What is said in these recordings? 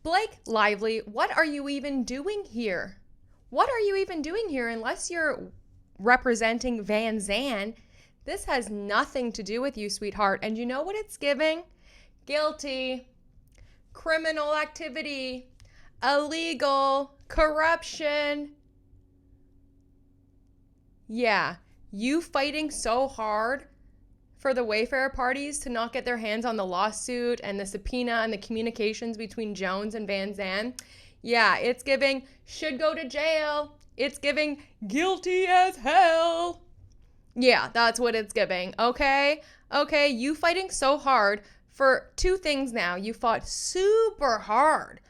Blake Lively, what are you even doing here? What are you even doing here unless you're representing VANZAN? This has nothing to do with you, sweetheart. And you know what it's giving? Guilty, criminal activity, illegal, corruption. Yeah, you fighting so hard for the Wayfarer parties to not get their hands on the lawsuit and the subpoena and the communications between Jones and VANZAN. Yeah, it's giving should go to jail. It's giving guilty as hell. Yeah, that's what it's giving. Okay, you fighting so hard for two things now. You fought super hard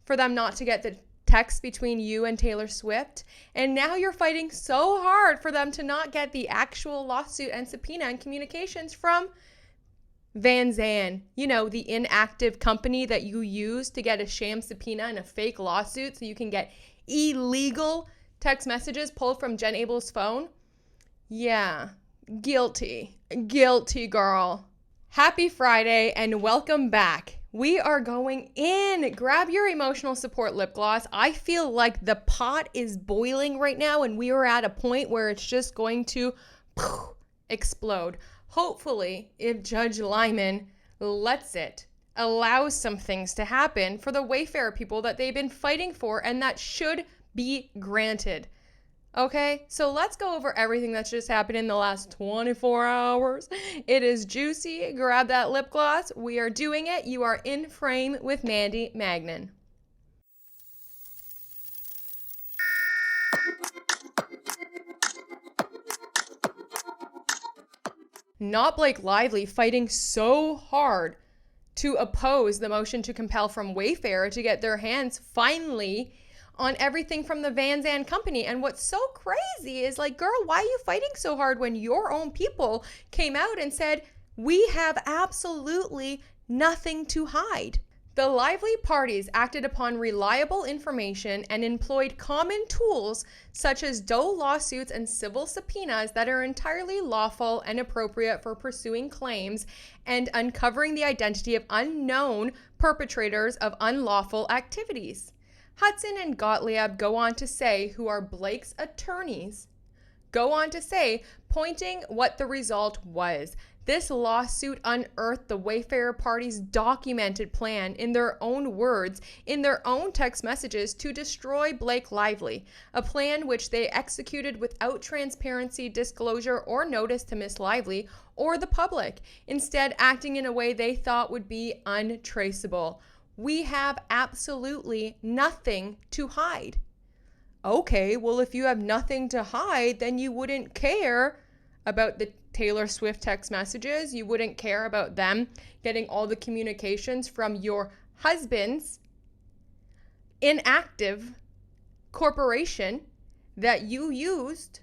for them not to get the text between you and Taylor Swift. And now you're fighting so hard for them to not get the actual lawsuit and subpoena and communications from VANZAN. You know, the inactive company that you use to get a sham subpoena and a fake lawsuit so you can get illegal text messages pulled from Jen Abel's phone. Yeah, guilty. Guilty, girl. Happy Friday and welcome back. We are going in. Grab your emotional support lip gloss. I feel like the pot is boiling right now and we are at a point where it's just going to explode. Hopefully, if Judge Lyman lets it, allows some things to happen for the Wayfarer people that they've been fighting for and that should be granted. Okay, so let's go over everything that's just happened in the last 24 hours. It is juicy. Grab that lip gloss. We are doing it. You are in frame with Mandy Magnan. Not Blake Lively fighting so hard to oppose the motion to compel from Wayfarer to get their hands finally on everything from the VANZAN company. And what's so crazy is like, girl, why are you fighting so hard when your own people came out and said, we have absolutely nothing to hide? The Lively parties acted upon reliable information and employed common tools such as Doe lawsuits and civil subpoenas that are entirely lawful and appropriate for pursuing claims and uncovering the identity of unknown perpetrators of unlawful activities. Hudson and Gottlieb go on to say, who are Blake's attorneys, go on to say, pointing what the result was. This lawsuit unearthed the Wayfarer party's documented plan in their own words, in their own text messages, to destroy Blake Lively, a plan which they executed without transparency, disclosure, or notice to Miss Lively or the public, instead acting in a way they thought would be untraceable. We have absolutely nothing to hide. Okay, well, if you have nothing to hide, then you wouldn't care about the Taylor Swift text messages. You wouldn't care about them getting all the communications from your husband's inactive corporation that you used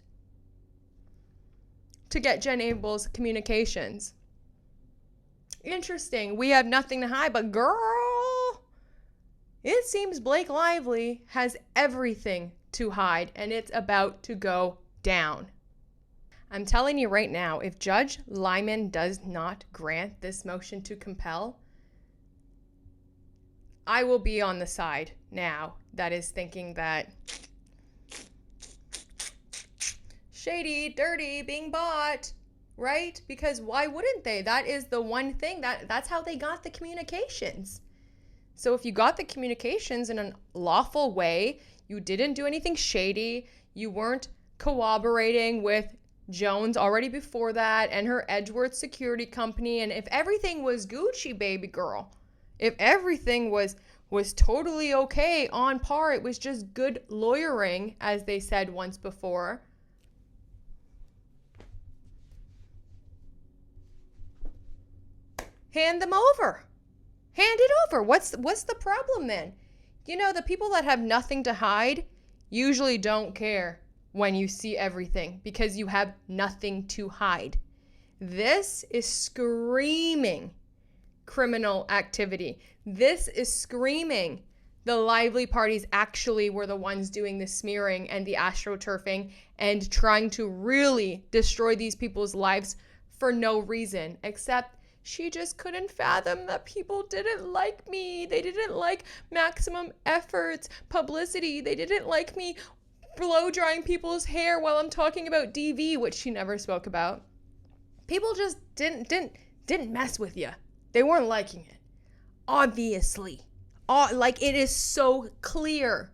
to get Jen Abel's communications. Interesting. We have nothing to hide, but girl, it seems Blake Lively has everything to hide, and it's about to go down. I'm telling you right now, if Judge Lyman does not grant this motion to compel, I will be on the side now that is thinking that shady, dirty, being bought, right? Because why wouldn't they? That is the one thing that's how they got the communications. So if you got the communications in a lawful way, you didn't do anything shady, you weren't cooperating with Jones already before that and her Edgeworth security company, and if everything was Gucci, baby girl, if everything was totally okay, on par, it was just good lawyering, as they said once before, hand them over. Hand it over. What's the problem then? You know, the people that have nothing to hide usually don't care when you see everything because you have nothing to hide. This is screaming criminal activity. This is screaming the Lively parties actually were the ones doing the smearing and the astroturfing and trying to really destroy these people's lives for no reason except She just couldn't fathom that people didn't like me. They didn't like maximum efforts, publicity. They didn't like me blow drying people's hair while I'm talking about DV, which she never spoke about. People just didn't mess with you. They weren't liking it. Obviously. Like, it is so clear.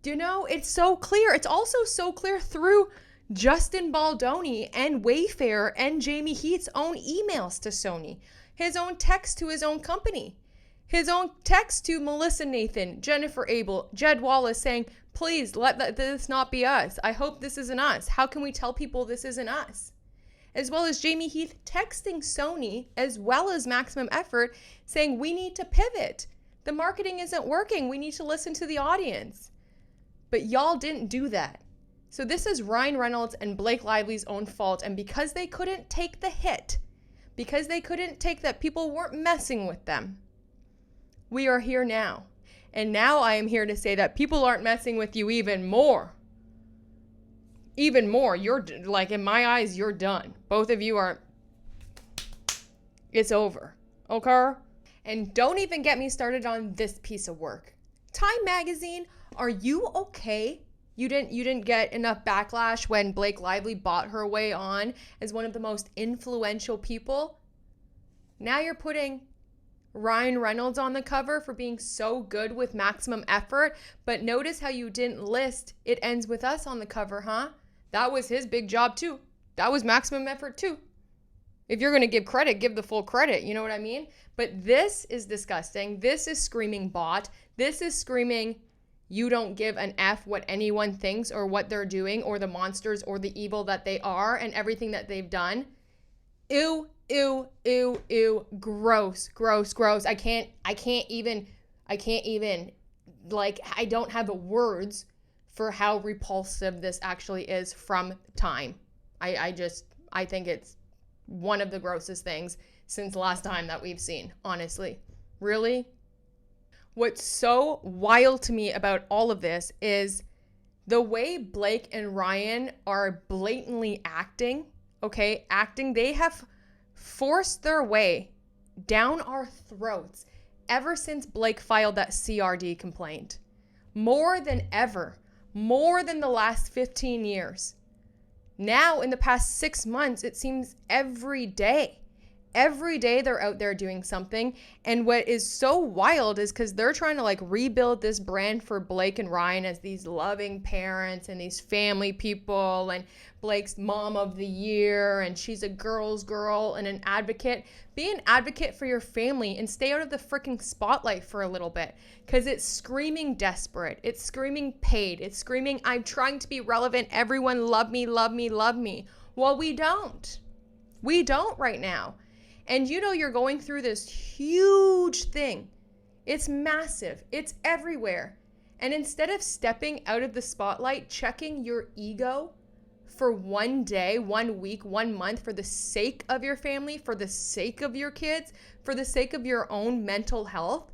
Do you know? It's so clear. It's also so clear through Justin Baldoni and Wayfarer and Jamie Heath's own emails to Sony. His own text to his own company. His own text to Melissa Nathan, Jennifer Abel, Jed Wallace saying, please let this not be us. I hope this isn't us. How can we tell people this isn't us? As well as Jamie Heath texting Sony, as well as Maximum Effort, saying we need to pivot. The marketing isn't working. We need to listen to the audience. But y'all didn't do that. So this is Ryan Reynolds and Blake Lively's own fault. And because they couldn't take the hit, because they couldn't take that people weren't messing with them, we are here now. And now I am here to say that people aren't messing with you even more. Even more. You're, like, in my eyes, you're done. Both of you are, it's over. Okay? And don't even get me started on this piece of work. Time Magazine, are you okay? You didn't get enough backlash when Blake Lively bought her way on as one of the most influential people? Now you're putting Ryan Reynolds on the cover for being so good with Maximum Effort, but notice how you didn't list It Ends With Us on the cover, huh? That was his big job too. That was Maximum Effort too. If you're going to give credit, give the full credit. You know what I mean? But this is disgusting. This is screaming bot. This is screaming you don't give an F what anyone thinks or what they're doing or the monsters or the evil that they are and everything that they've done. Ew, ew, ew, ew. Gross, gross, gross. I can't even, like, I don't have words for how repulsive this actually is from Time. I think it's one of the grossest things since last time that we've seen, honestly. Really? What's so wild to me about all of this is the way Blake and Ryan are blatantly acting, okay? They have forced their way down our throats ever since Blake filed that CRD complaint. More than ever. More than the last 15 years. Now, in the past 6 months, it seems every day they're out there doing something. And what is so wild is because they're trying to, like, rebuild this brand for Blake and Ryan as these loving parents and these family people, and Blake's mom of the year, and she's a girl's girl and an advocate. Be an advocate for your family and stay out of the freaking spotlight for a little bit, because it's screaming desperate. It's screaming paid. It's screaming, I'm trying to be relevant. Everyone love me, love me, love me. Well, we don't. We don't right now. And you know you're going through this huge thing. It's massive. It's everywhere. And instead of stepping out of the spotlight, checking your ego for 1 day, 1 week, 1 month for the sake of your family, for the sake of your kids, for the sake of your own mental health,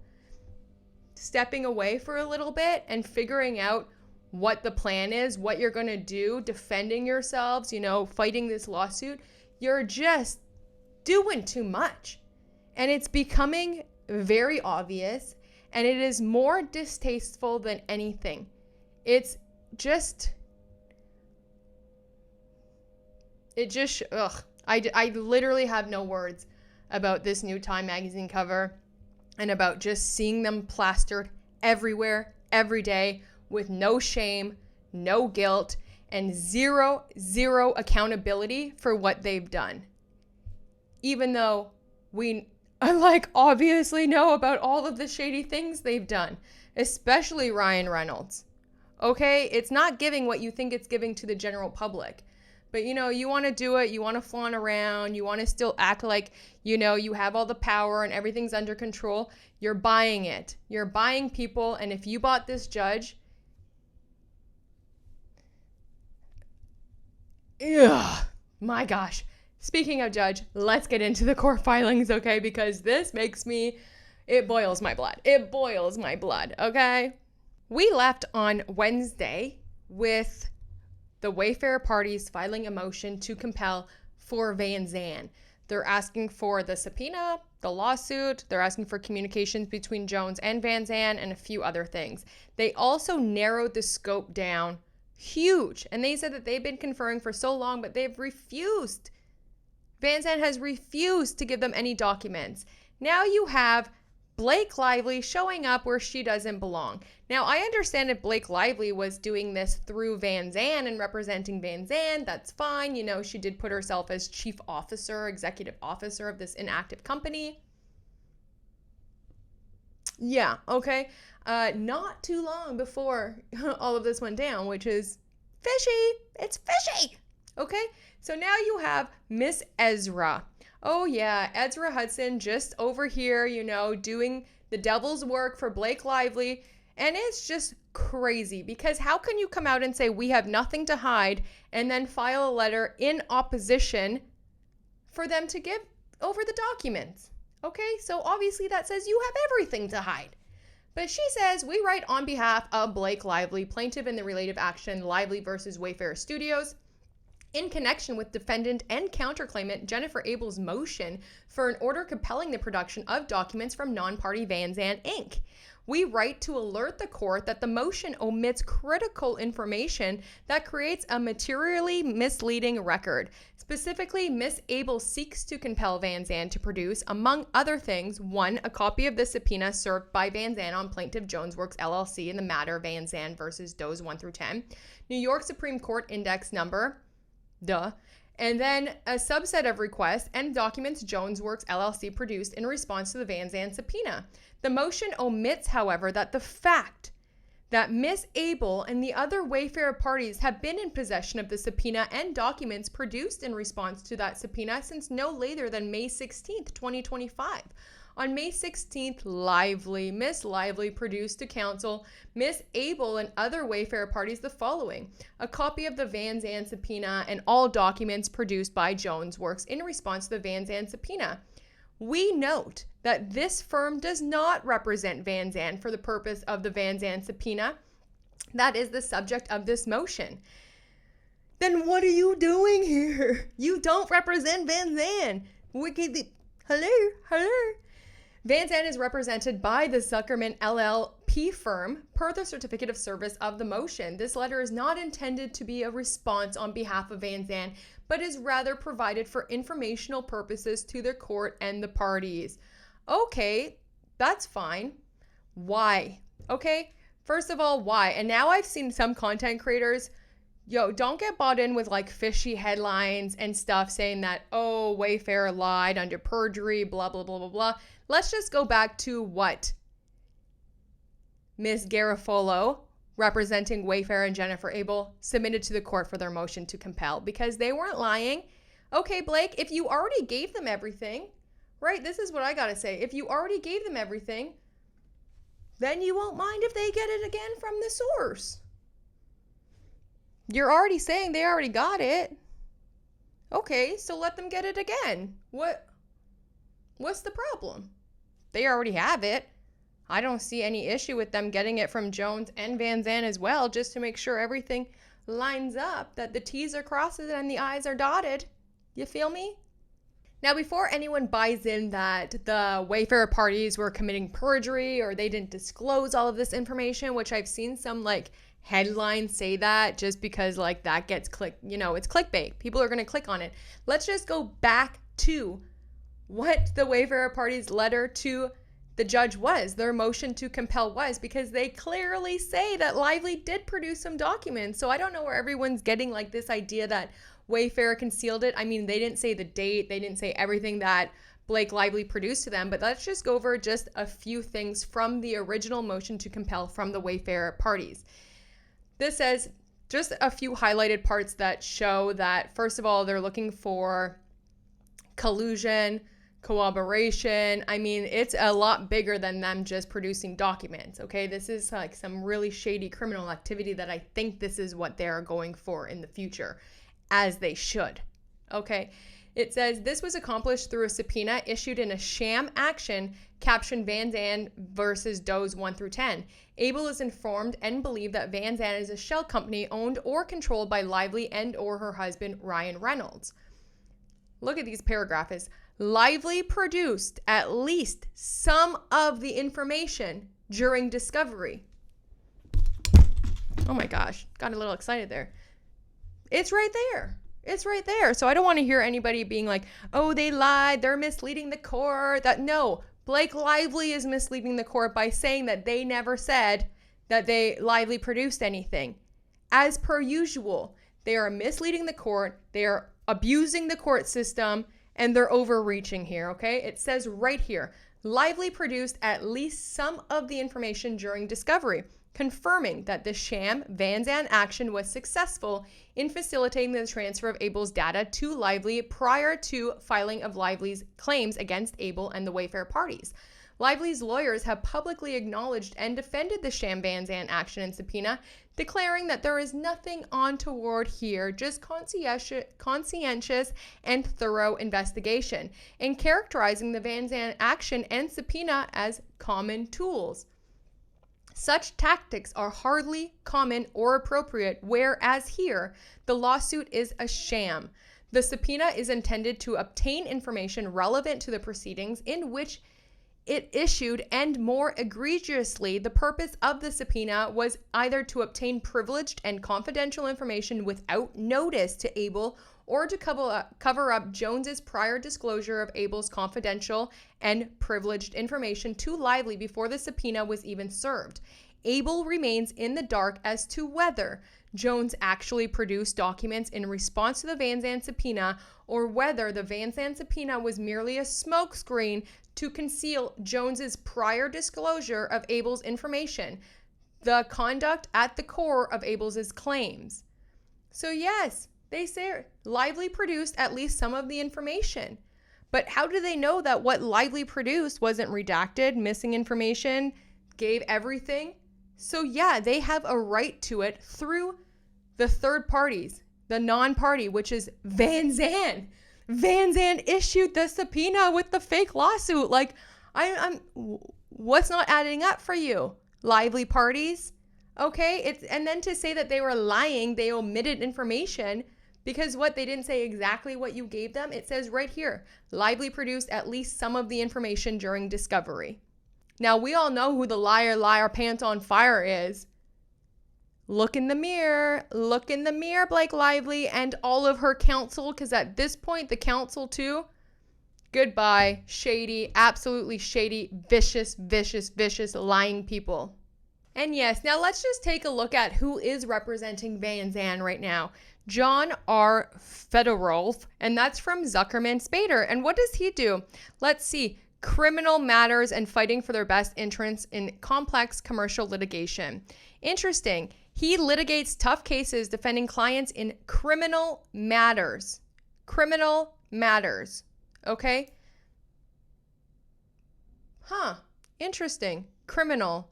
stepping away for a little bit and figuring out what the plan is, what you're going to do, defending yourselves, you know, fighting this lawsuit, you're just doing too much. And it's becoming very obvious, and it is more distasteful than anything. It's just, I literally have no words about this new Time Magazine cover and about just seeing them plastered everywhere, every day, with no shame, no guilt, and zero accountability for what they've done. Even though we, obviously know about all of the shady things they've done, especially Ryan Reynolds. Okay? It's not giving what you think it's giving to the general public. But, you know, you want to do it, you want to flaunt around, you want to still act like, you know, you have all the power and everything's under control. You're buying it. You're buying people, and if you bought this judge, ugh, my gosh. Speaking of judge, let's get into the court filings, okay? Because this makes me, it boils my blood. It boils my blood, okay? We left on Wednesday with the Wayfarer parties filing a motion to compel for VANZAN, They're asking for the subpoena, the lawsuit. They're asking for communications between Jones and VANZAN and a few other things. They also narrowed the scope down huge. And they said that they've been conferring for so long, but they've refused. VANZAN has refused to give them any documents. Now you have Blake Lively showing up where she doesn't belong. Now, I understand if Blake Lively was doing this through VANZAN and representing VANZAN, that's fine. You know, she did put herself as chief officer, executive officer of this inactive company. Yeah, okay. Not too long before all of this went down, which is fishy. It's fishy. Okay, so now you have Miss Ezra. Oh yeah, Ezra Hudson just over here, you know, doing the devil's work for Blake Lively. And it's just crazy because how can you come out and say we have nothing to hide and then file a letter in opposition for them to give over the documents? Okay, so obviously that says you have everything to hide. But she says, we write on behalf of Blake Lively, plaintiff in the related action Lively versus Wayfarer Studios, in connection with defendant and counterclaimant Jennifer Abel's motion for an order compelling the production of documents from non-party VANZAN Inc. We write to alert the court that the motion omits critical information that creates a materially misleading record. Specifically, Ms. Abel seeks to compel VANZAN to produce, among other things, 1, a copy of the subpoena served by VANZAN on Plaintiff Jones Works LLC in the matter VANZAN versus Does 1 through 10, New York Supreme Court Index Number, and then a subset of requests and documents Jones Works LLC produced in response to the VANZAN subpoena. The motion omits, however, that the fact that Ms. Abel and the other Wayfarer parties have been in possession of the subpoena and documents produced in response to that subpoena since no later than May 16th, 2025. On May 16th, Miss Lively produced to counsel Miss Abel and other Wayfarer parties the following: a copy of the VANZAN subpoena and all documents produced by Jones Works in response to the VANZAN subpoena. We note that this firm does not represent VANZAN for the purpose of the VANZAN subpoena. That is the subject of this motion. Then what are you doing here? You don't represent VANZAN. Hello. VANZAN is represented by the Zuckerman LLP firm per the certificate of service of the motion. This letter is not intended to be a response on behalf of VANZAN, but is rather provided for informational purposes to the court and the parties. Okay, that's fine. Why? Okay, first of all, why? And now I've seen some content creators, don't get bought in with like fishy headlines and stuff saying that, oh, Wayfarer lied under perjury, blah, blah, blah, blah, blah. Let's just go back to what Ms. Garofalo, representing Wayfarer and Jennifer Abel, submitted to the court for their motion to compel, because they weren't lying. Okay, Blake, if you already gave them everything, right? This is what I gotta say. If you already gave them everything, then you won't mind if they get it again from the source. You're already saying they already got it. Okay, so let them get it again. What's the problem? They already have it. I don't see any issue with them getting it from Jones and VANZAN as well, just to make sure everything lines up, that the T's are crossed and the I's are dotted. You feel me? Now, before anyone buys in that the Wayfarer parties were committing perjury or they didn't disclose all of this information, which I've seen some like headlines say that just because like that gets clicked, it's clickbait. People are going to click on it. Let's just go back to what the Wayfarer party's letter to the judge was, their motion to compel was, because they clearly say that Lively did produce some documents. So I don't know where everyone's getting like this idea that Wayfarer concealed it. I mean, they didn't say the date. They didn't say everything that Blake Lively produced to them, but let's just go over just a few things from the original motion to compel from the Wayfarer parties. This says just a few highlighted parts that show that, first of all, they're looking for collusion, cooperation. I mean, it's a lot bigger than them just producing documents, okay? This is like some really shady criminal activity that I think this is what they're going for in the future, as they should, okay? It says, this was accomplished through a subpoena issued in a sham action captioned VANZAN versus Does 1 through 10. Abel is informed and believed that VANZAN is a shell company owned or controlled by Lively and or her husband, Ryan Reynolds. look at these paragraphs. Lively produced at least some of the information during discovery. Oh my gosh, got a little excited there. It's right there. It's right there. So I don't want to hear anybody being like, oh, they lied, they're misleading the court. No, Blake Lively is misleading the court by saying that they never said that they Lively produced anything. As per usual, they are misleading the court, they are abusing the court system, and they're overreaching here, okay? It says right here, Lively produced at least some of the information during discovery, confirming that the sham VANZAN action was successful in facilitating the transfer of Abel's data to Lively prior to filing of Lively's claims against Abel and the Wayfair parties. Lively's lawyers have publicly acknowledged and defended the sham VANZAN action and subpoena, declaring that there is nothing untoward here, just conscientious and thorough investigation, and characterizing the VANZAN action and subpoena as common tools. Such tactics are hardly common or appropriate, whereas here, the lawsuit is a sham. The subpoena is intended to obtain information relevant to the proceedings in which it issued, and more egregiously, the purpose of the subpoena was either to obtain privileged and confidential information without notice to Abel or to cover up Jones's prior disclosure of Abel's confidential and privileged information to Lively before the subpoena was even served. Abel remains in the dark as to whether Jones actually produced documents in response to the VANZAN subpoena or whether the VANZAN subpoena was merely a smokescreen to conceal Jones's prior disclosure of Abel's information, the conduct at the core of Abel's claims. So yes, they say Lively produced at least some of the information. But how do they know that what Lively produced wasn't redacted, missing information, gave everything? So yeah, they have a right to it through the third parties, the non-party, which is VANZAN. VANZAN issued the subpoena with the fake lawsuit. Like, I'm what's not adding up for you? Lively parties? Okay, and then to say that they were lying, they omitted information because they didn't say exactly what you gave them. It says right here, Lively produced at least some of the information during discovery. Now, we all know who the liar, pants on fire is. Look in the mirror, Blake Lively and all of her counsel, because at this point, the counsel too, goodbye, shady, absolutely shady, vicious, lying people. And yes, now let's just take a look at who is representing VANZAN right now. John R. Federolf, and that's from Zuckerman Spader. And what does he do? Let's see. Criminal matters and fighting for their best interests in complex commercial litigation. Interesting. He litigates tough cases defending clients in criminal matters. Criminal matters. Okay? Interesting. Criminal.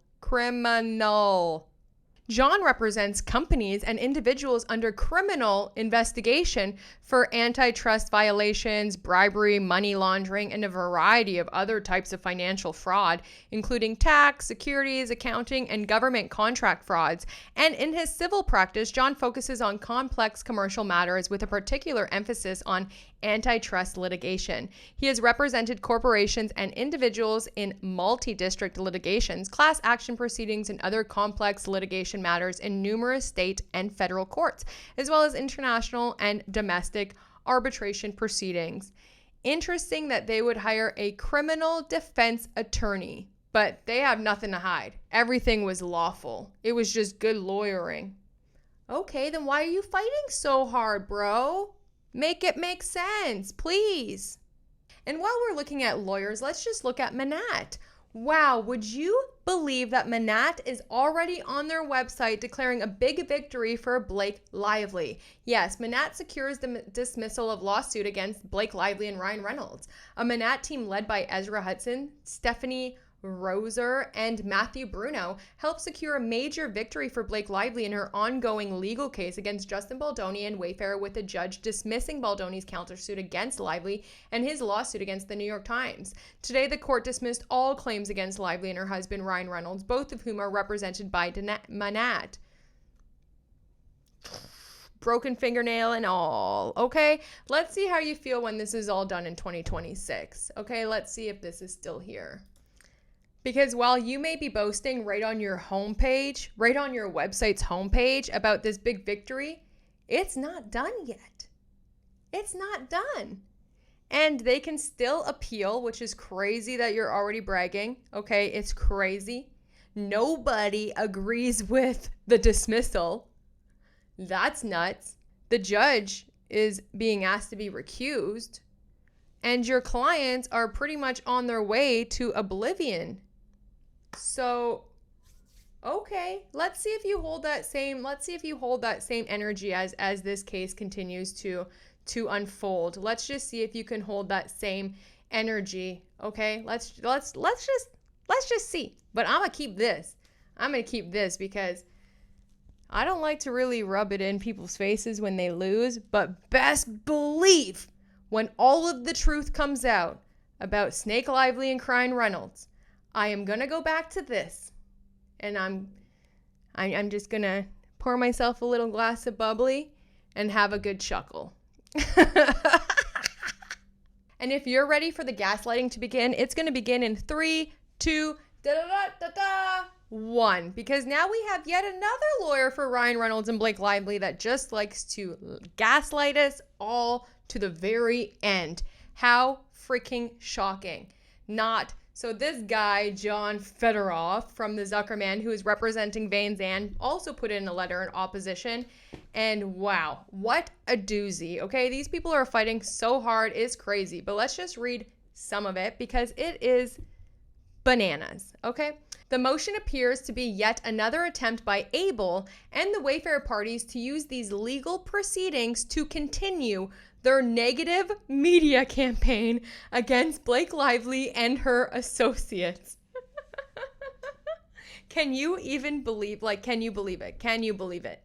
John represents companies and individuals under criminal investigation for antitrust violations, bribery, money laundering, and a variety of other types of financial fraud, including tax, securities, accounting, and government contract frauds. And in his civil practice, John focuses on complex commercial matters with a particular emphasis on antitrust litigation. He has represented corporations and individuals in multi-district litigations, class action proceedings, and other complex litigation matters in numerous state and federal courts, as well as international and domestic arbitration proceedings. Interesting that they would hire a criminal defense attorney, but they have nothing to hide. Everything was lawful. It was just good lawyering. Okay, then why are you fighting so hard, bro? Make it make sense, please. And while we're looking at lawyers, let's just look at Manatt. Wow, would you believe that Manatt is already on their website declaring a big victory for Blake Lively? Yes, Manatt secures the dismissal of lawsuit against Blake Lively and Ryan Reynolds. A Manatt team led by Ezra Hudson, Stephanie Roser, and Matthew Bruno helped secure a major victory for Blake Lively in her ongoing legal case against Justin Baldoni and Wayfarer, with the judge dismissing Baldoni's countersuit against Lively and his lawsuit against the New York Times. Today, the court dismissed all claims against Lively and her husband, Ryan Reynolds, both of whom are represented by Manatt. broken fingernail and all, okay? Let's see how you feel when this is all done in 2026, okay? Let's see if this is still here. Because while you may be boasting right on your homepage, right on your website's homepage about this big victory, it's not done yet. It's not done. And they can still appeal, which is crazy that you're already bragging. Okay, it's crazy. Nobody agrees with the dismissal. That's nuts. The judge is being asked to be recused. And your clients are pretty much on their way to oblivion. So, okay, let's see if you hold that same energy as this case continues to unfold. Let's just see if you can hold that same energy. Okay, let's just see. But I'm gonna keep this because I don't like to really rub it in people's faces when they lose, but best believe when all of the truth comes out about Snake Lively and Reynolds, I am gonna go back to this, and I'm just gonna pour myself a little glass of bubbly and have a good chuckle. And if you're ready for the gaslighting to begin, it's going to begin in 3, 2, 1. Because now we have yet another lawyer for Ryan Reynolds and Blake Lively that just likes to gaslight us all to the very end. How freaking shocking. So this guy, John Fedorov from the Zuckerman, who is representing VANZAN, also put in a letter in opposition. And wow, what a doozy. Okay, these people are fighting so hard. It's crazy. But let's just read some of it because it is bananas. Okay, the motion appears to be yet another attempt by Able and the Wayfarer parties to use these legal proceedings to continue their negative media campaign against Blake Lively and her associates. Can you even believe, can you believe it? Can you believe it?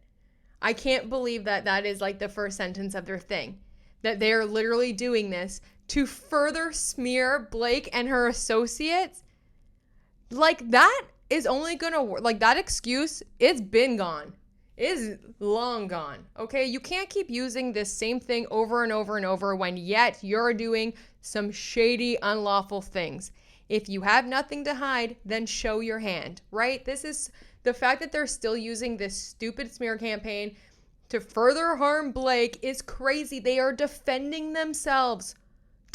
I can't believe that is like the first sentence of their thing. That they're literally doing this to further smear Blake and her associates. Like that is only gonna work. Like that excuse, it's been gone. Is long gone. Okay, you can't keep using this same thing over and over and over when yet you're doing some shady, unlawful things. If you have nothing to hide, then show your hand, right? This is the fact that they're still using this stupid smear campaign to further harm Blake is crazy. They are defending themselves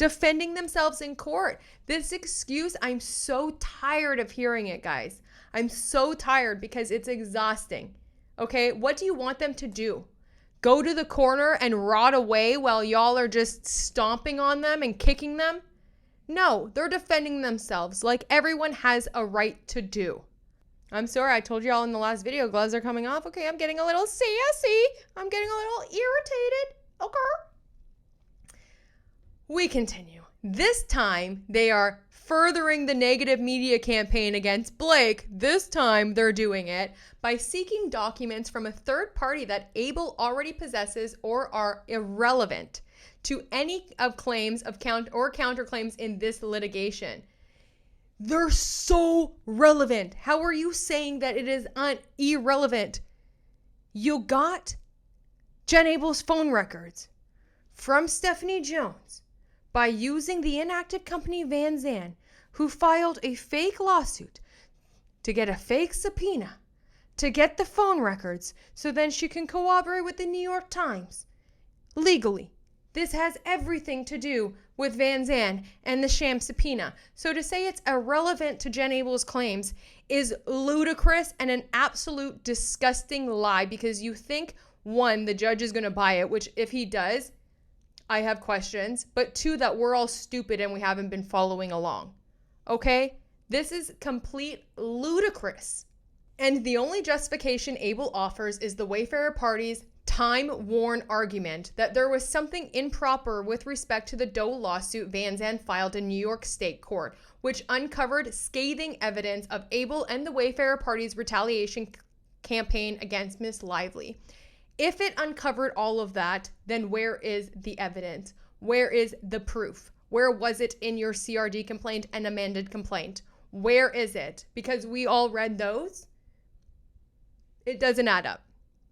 in court. This excuse, I'm so tired of hearing it, guys. I'm so tired because it's exhausting. Okay, what do you want them to do? Go to the corner and rot away while y'all are just stomping on them and kicking them? No, they're defending themselves like everyone has a right to do. I'm sorry, I told y'all in the last video, gloves are coming off. Okay, I'm getting a little sassy. I'm getting a little irritated. Okay. We continue. This time, they are furthering the negative media campaign against Blake. This time, they're doing it by seeking documents from a third party that Able already possesses or are irrelevant to any of claims of counterclaims in this litigation. They're so relevant. How are you saying that it is irrelevant? You got Jen Abel's phone records from Stephanie Jones by using the inactive company VANZAN, who filed a fake lawsuit to get a fake subpoena, to get the phone records so then she can cooperate with the New York Times legally. This has everything to do with VANZAN and the sham subpoena. So to say it's irrelevant to Jen Abel's claims is ludicrous and an absolute disgusting lie because you think, one, the judge is going to buy it, which if he does, I have questions, but two, that we're all stupid and we haven't been following along. Okay? This is complete ludicrous. And the only justification Able offers is the Wayfarer party's time-worn argument that there was something improper with respect to the Doe lawsuit VANZAN filed in New York State Court, which uncovered scathing evidence of Able and the Wayfarer party's retaliation campaign against Miss Lively. If it uncovered all of that, then where is the evidence? Where is the proof? Where was it in your CRD complaint and amended complaint? Where is it? Because we all read those. It doesn't add up.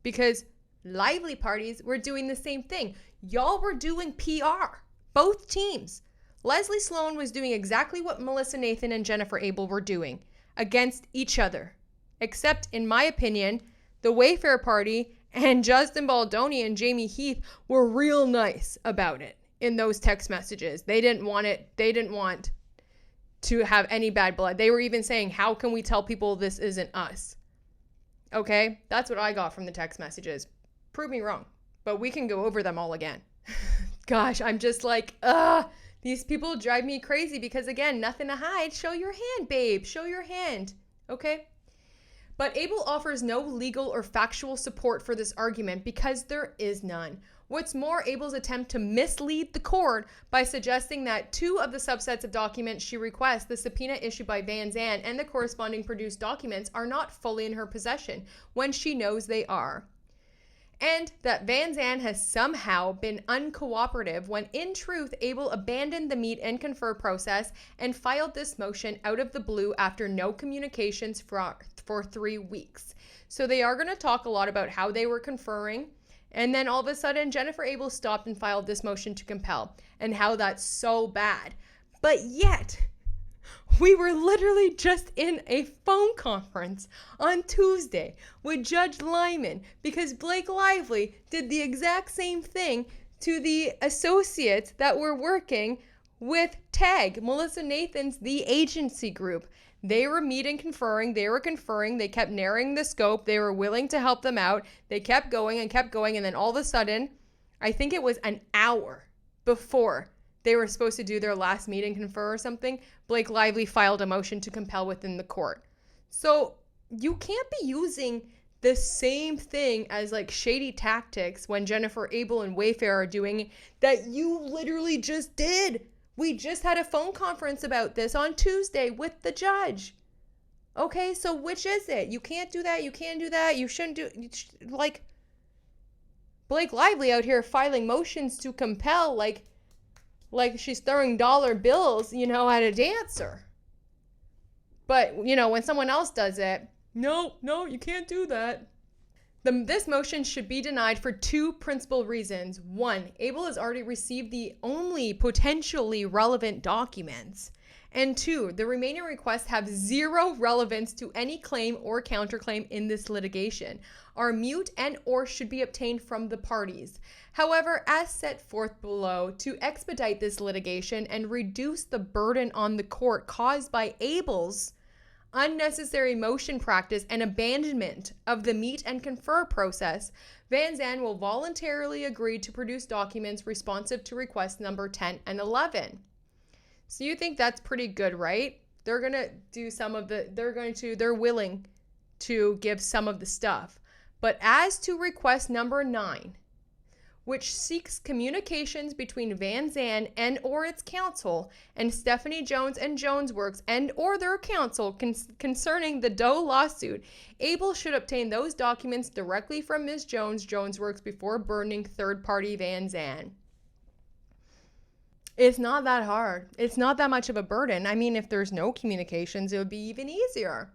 Because Lively parties were doing the same thing. Y'all were doing PR. Both teams. Leslie Sloan was doing exactly what Melissa Nathan and Jennifer Abel were doing against each other. Except, in my opinion, the Wayfair party and Justin Baldoni and Jamie Heath were real nice about it in those text messages. They didn't want to have any bad blood. They were even saying, how can we tell people this isn't us? Okay, that's what I got from the text messages. Prove me wrong, but we can go over them all again. Gosh, I'm just like, these people drive me crazy because, again, nothing to hide. Show your hand, babe. Show your hand. Okay? But Abel offers no legal or factual support for this argument because there is none. What's more, Abel's attempt to mislead the court by suggesting that two of the subsets of documents she requests, the subpoena issued by VANZAN and the corresponding produced documents, are not fully in her possession when she knows they are. And that VANZAN has somehow been uncooperative when in truth Abel abandoned the meet and confer process and filed this motion out of the blue after no communications for 3 weeks. So they are going to talk a lot about how they were conferring, and then all of a sudden Jennifer Abel stopped and filed this motion to compel and how that's so bad. But yet we were literally just in a phone conference on Tuesday with Judge Lyman because Blake Lively did the exact same thing to the associates that were working with TAG, Melissa Nathan's The Agency Group. They were meeting, conferring, they kept narrowing the scope, they were willing to help them out, they kept going, and then all of a sudden, I think it was an hour before they were supposed to do their last meet and confer or something, Blake Lively filed a motion to compel within the court. So you can't be using the same thing as like shady tactics when Jennifer Abel and Wayfarer are doing that you literally just did. We just had a phone conference about this on Tuesday with the judge. Okay, so which is it? You can't do that. You can do that. You shouldn't do, like, Blake Lively out here filing motions to compel like she's throwing dollar bills, at a dancer. But, when someone else does it, no, you can't do that. This motion should be denied for two principal reasons. One, Abel has already received the only potentially relevant documents. And two, the remaining requests have zero relevance to any claim or counterclaim in this litigation, are mute and or should be obtained from the parties. However, as set forth below, to expedite this litigation and reduce the burden on the court caused by Abel's unnecessary motion practice and abandonment of the meet and confer process, VANZAN will voluntarily agree to produce documents responsive to request number 10 and 11. So you think that's pretty good, right? They're going to do they're willing to give some of the stuff. But as to request number 9, which seeks communications between VANZAN and or its counsel and Stephanie Jones and Jones Works and or their counsel concerning the Doe lawsuit, Abel should obtain those documents directly from Ms. Jones Works before burdening third-party VANZAN. It's not that hard. It's not that much of a burden. I mean, if there's no communications, it would be even easier.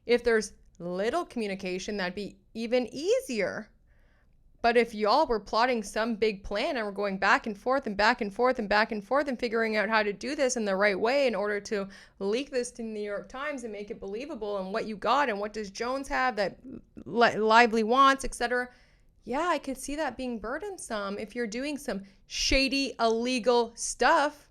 If there's little communication, that'd be even easier. But if y'all were plotting some big plan and we're going back and forth and back and forth and back and forth and figuring out how to do this in the right way in order to leak this to the New York Times and make it believable and what you got and what does Jones have that Lively wants, etc. Yeah, I could see that being burdensome if you're doing some shady, illegal stuff.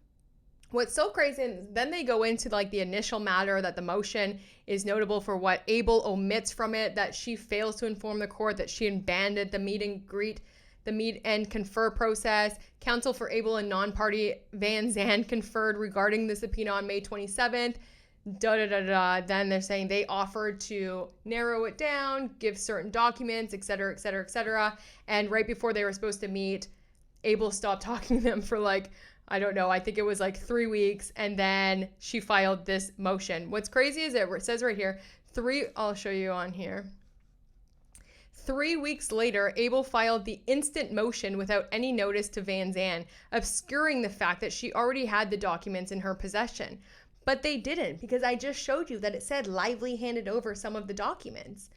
What's so crazy, and then they go into like the initial matter that the motion is notable for what Abel omits from it, that she fails to inform the court that she abandoned the meet and confer process. Counsel for Abel and non-party VANZAN conferred regarding the subpoena on May 27th. Then they're saying they offered to narrow it down, give certain documents, etc., etc., etc. And right before they were supposed to meet, Abel stopped talking to them for like, I don't know, I think it was like 3 weeks, and then she filed this motion. What's crazy is it says right here, I'll show you on here. 3 weeks later, Abel filed the instant motion without any notice to VANZAN, obscuring the fact that she already had the documents in her possession. But they didn't, because I just showed you that it said Lively handed over some of the documents.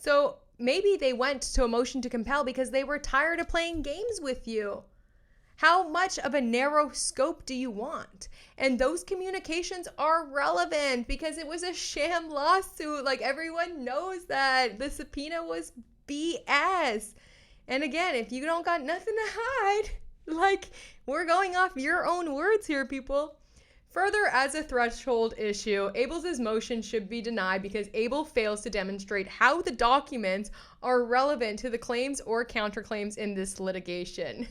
So maybe they went to a motion to compel because they were tired of playing games with you. How much of a narrow scope do you want? And those communications are relevant because it was a sham lawsuit. Like, everyone knows that. The subpoena was BS. And again, if you don't got nothing to hide, like, we're going off your own words here, people. Further, as a threshold issue, Abel's motion should be denied because Abel fails to demonstrate how the documents are relevant to the claims or counterclaims in this litigation.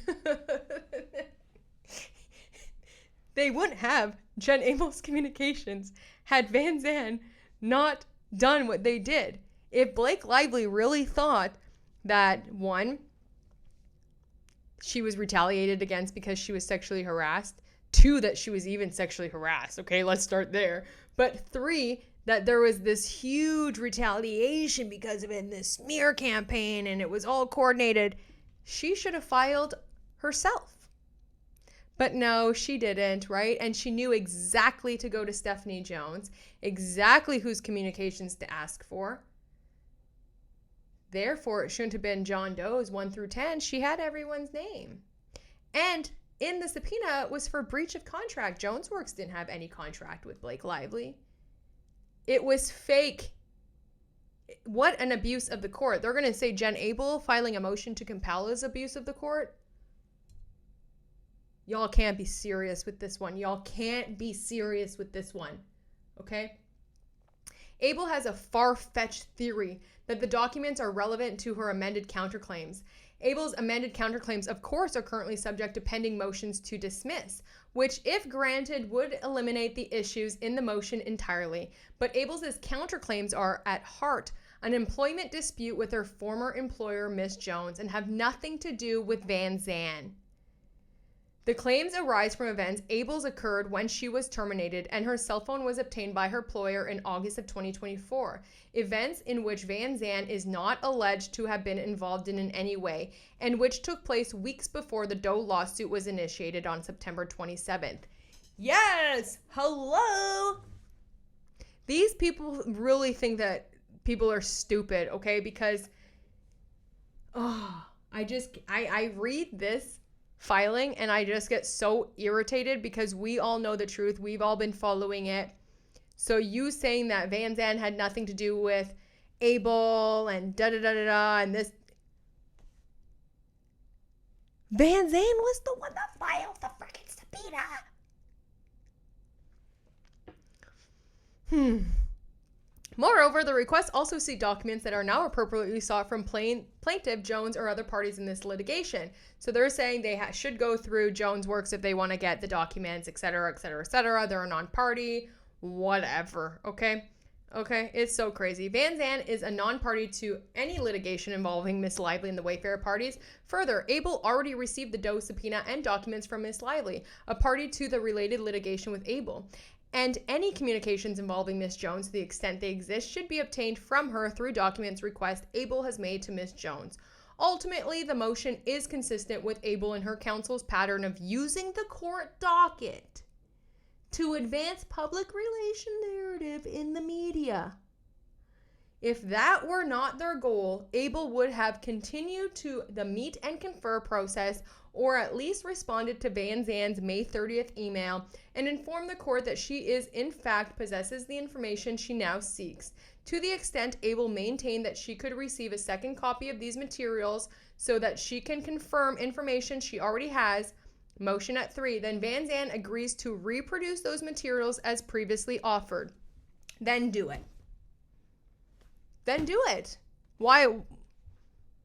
They wouldn't have Jen Abel's communications had VANZAN not done what they did. If Blake Lively really thought that, one, she was retaliated against because she was sexually harassed, 2, that she was even sexually harassed. Okay, let's start there. But 3, that there was this huge retaliation because of it in this smear campaign and it was all coordinated. She should have filed herself. But no, she didn't, right? And she knew exactly to go to Stephanie Jones, exactly whose communications to ask for. Therefore, it shouldn't have been John Doe's 1 through 10. She had everyone's name. And in the subpoena was for breach of contract. JonesWorks didn't have any contract with Blake Lively. It was fake. What an abuse of the court. They're going to say Jen Abel filing a motion to compel is abuse of the court. Y'all can't be serious with this one. Y'all can't be serious with this one. Okay? Abel has a far-fetched theory that the documents are relevant to her amended counterclaims. Abel's amended counterclaims, of course, are currently subject to pending motions to dismiss, which, if granted, would eliminate the issues in the motion entirely. But Abel's counterclaims are, at heart, an employment dispute with her former employer, Miss Jones, and have nothing to do with VANZAN. The claims arise from events Abel's occurred when she was terminated and her cell phone was obtained by her employer in August of 2024. Events in which VANZAN is not alleged to have been involved in any way, and which took place weeks before the Doe lawsuit was initiated on September 27th. Yes! Hello! These people really think that people are stupid, okay? Because, I read this filing and I just get so irritated because we all know the truth. We've all been following it. So you saying that VANZAN had nothing to do with Abel and da-da-da-da-da and this. VANZAN was the one that filed the freaking subpoena. Moreover, the requests also seek documents that are now appropriately sought from plaintiff, Jones, or other parties in this litigation. So they're saying they should go through JonesWorks if they want to get the documents, etc., etc., etc. They're a non-party, whatever, okay? Okay, it's so crazy. VANZAN is a non-party to any litigation involving Miss Lively and the Wayfarer parties. Further, Abel already received the Doe subpoena and documents from Miss Lively, a party to the related litigation with Abel. And any communications involving Miss Jones, to the extent they exist, should be obtained from her through documents request Abel has made to Miss Jones. Ultimately, the motion is consistent with Abel and her counsel's pattern of using the court docket to advance public relation narrative in the media. If that were not their goal, Abel would have continued to the meet and confer process, or at least responded to VANZAN's May 30th email and informed the court that she is, in fact, possesses the information she now seeks. To the extent Abel maintained that she could receive a second copy of these materials so that she can confirm information she already has, motion at 3, then VANZAN agrees to reproduce those materials as previously offered. Then do it. Then do it. Why?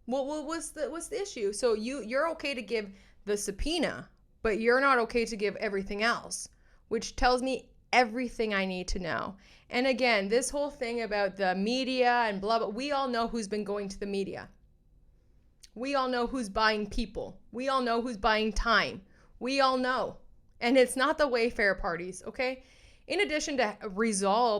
What's the issue? So you're okay to give the subpoena, but you're not okay to give everything else, which tells me everything I need to know. And again, this whole thing about the media and blah, blah, we all know who's been going to the media. We all know who's buying people. We all know who's buying time. We all know. And it's not the Wayfair parties, okay? In addition to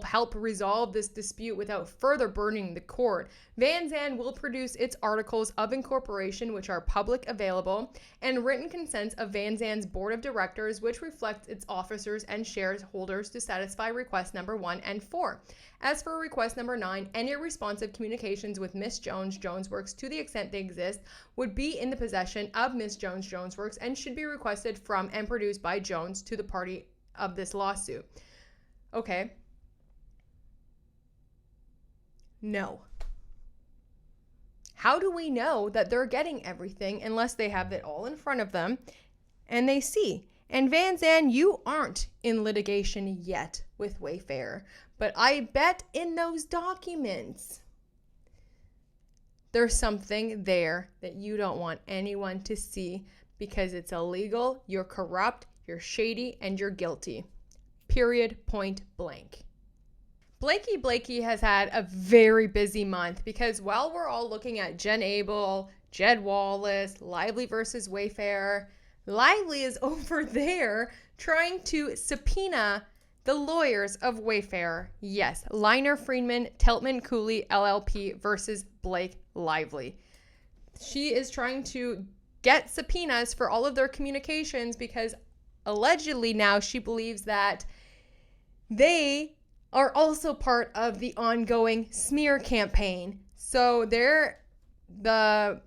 help resolve this dispute without further burning the court, VANZAN will produce its articles of incorporation, which are public available, and written consents of VANZAN's board of directors, which reflects its officers and shareholders to satisfy request number 1 and 4. As for request number 9, any responsive communications with Miss Jones, Jonesworks, to the extent they exist, would be in the possession of Miss Jones, Jonesworks, and should be requested from and produced by Jones to the party of this lawsuit. Okay. No. How do we know that they're getting everything unless they have it all in front of them and they see? And VANZAN, you aren't in litigation yet with Wayfair, but I bet in those documents there's something there that you don't want anyone to see because it's illegal, you're corrupt, you're shady, and you're guilty. Period, point blank. Blakey has had a very busy month because while we're all looking at Jen Abel, Jed Wallace, Lively versus Wayfair, Lively is over there trying to subpoena the lawyers of Wayfair. Yes, Liner Friedman, Teltman Cooley, LLP versus Blake Lively. She is trying to get subpoenas for all of their communications because allegedly now she believes that they are also part of the ongoing smear campaign. So they're the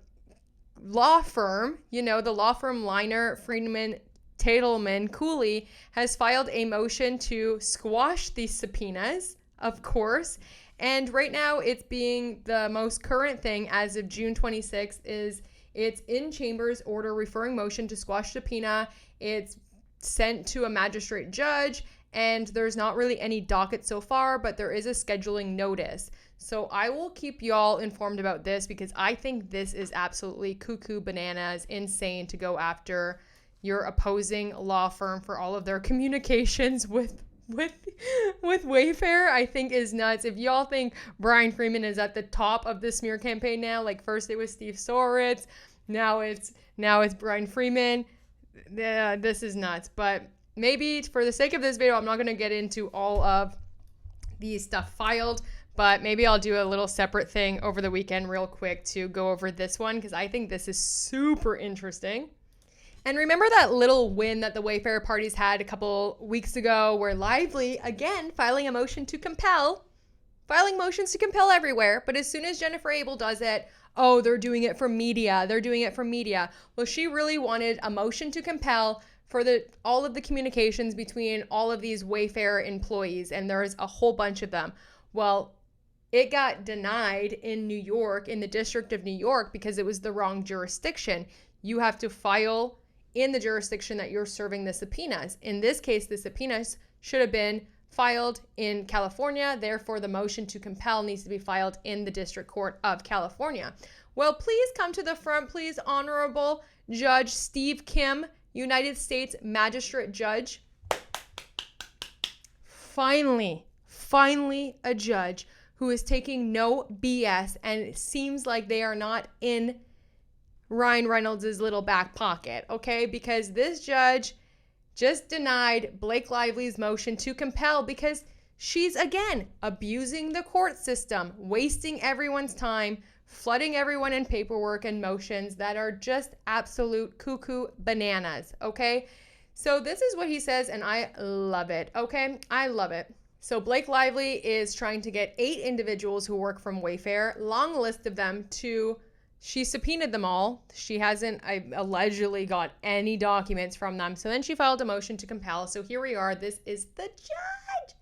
law firm, the law firm Liner, Friedman, Tatelman, Cooley has filed a motion to squash these subpoenas, of course. And right now it's being the most current thing as of June 26th is it's in chambers order referring motion to squash subpoena. It's sent to a magistrate judge. And there's not really any docket so far, but there is a scheduling notice. So I will keep y'all informed about this because I think this is absolutely cuckoo bananas, insane to go after your opposing law firm for all of their communications with Wayfair. I think is nuts. If y'all think Brian Freeman is at the top of the smear campaign now, like first it was Steve Soritz, now it's Brian Freeman. This is nuts, but maybe for the sake of this video, I'm not going to get into all of the stuff filed, but maybe I'll do a little separate thing over the weekend real quick to go over this one because I think this is super interesting. And remember that little win that the Wayfair parties had a couple weeks ago where Lively, again, filing motions to compel everywhere, but as soon as Jennifer Abel does it, oh, they're doing it for media. Well, she really wanted a motion to compel for all of the communications between all of these Wayfair employees, and there's a whole bunch of them. Well, it got denied in New York, in the District of New York, because it was the wrong jurisdiction. You have to file in the jurisdiction that you're serving the subpoenas. In this case, the subpoenas should have been filed in California. Therefore, the motion to compel needs to be filed in the District Court of California. Well, please come to the front, please, Honorable Judge Steve Kim, United States Magistrate Judge. Finally, a judge who is taking no BS, and it seems like they are not in Ryan Reynolds' little back pocket, okay? Because this judge just denied Blake Lively's motion to compel because she's, again, abusing the court system, wasting everyone's time, flooding everyone in paperwork and motions that are just absolute cuckoo bananas, okay? So this is what he says, and I love it, okay? I love it. So Blake Lively is trying to get 8 individuals who work from Wayfair, long list of them, she subpoenaed them all. She hasn't allegedly got any documents from them. So then she filed a motion to compel. So here we are. This is the judge.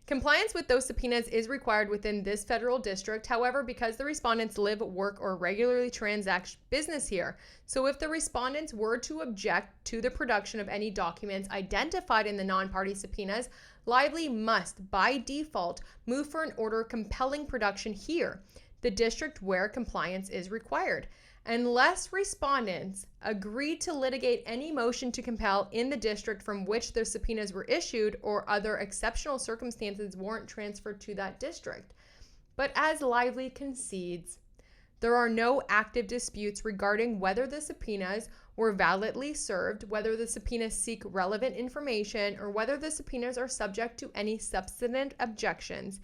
Compliance with those subpoenas is required within this federal district. However, because the respondents live, work, or regularly transact business here. So if the respondents were to object to the production of any documents identified in the non-party subpoenas, Lively must, by default, move for an order compelling production here, the district where compliance is required, unless respondents agree to litigate any motion to compel in the district from which the subpoenas were issued or other exceptional circumstances warrant transfer to that district. But as Lively concedes, There are no active disputes regarding whether the subpoenas were validly served, whether the subpoenas seek relevant information, or whether the subpoenas are subject to any substantive objections.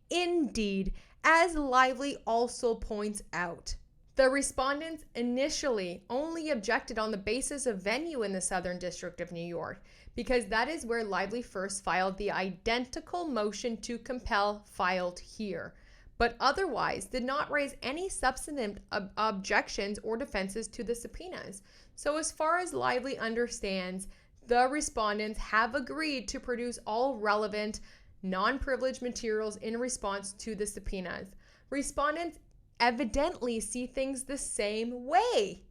Indeed, as Lively also points out, the respondents initially only objected on the basis of venue in the Southern District of New York, because that is where Lively first filed the identical motion to compel filed here, but otherwise did not raise any substantive objections or defenses to the subpoenas. So as far as Lively understands, the respondents have agreed to produce all relevant non-privileged materials in response to the subpoenas. Respondents evidently see things the same way.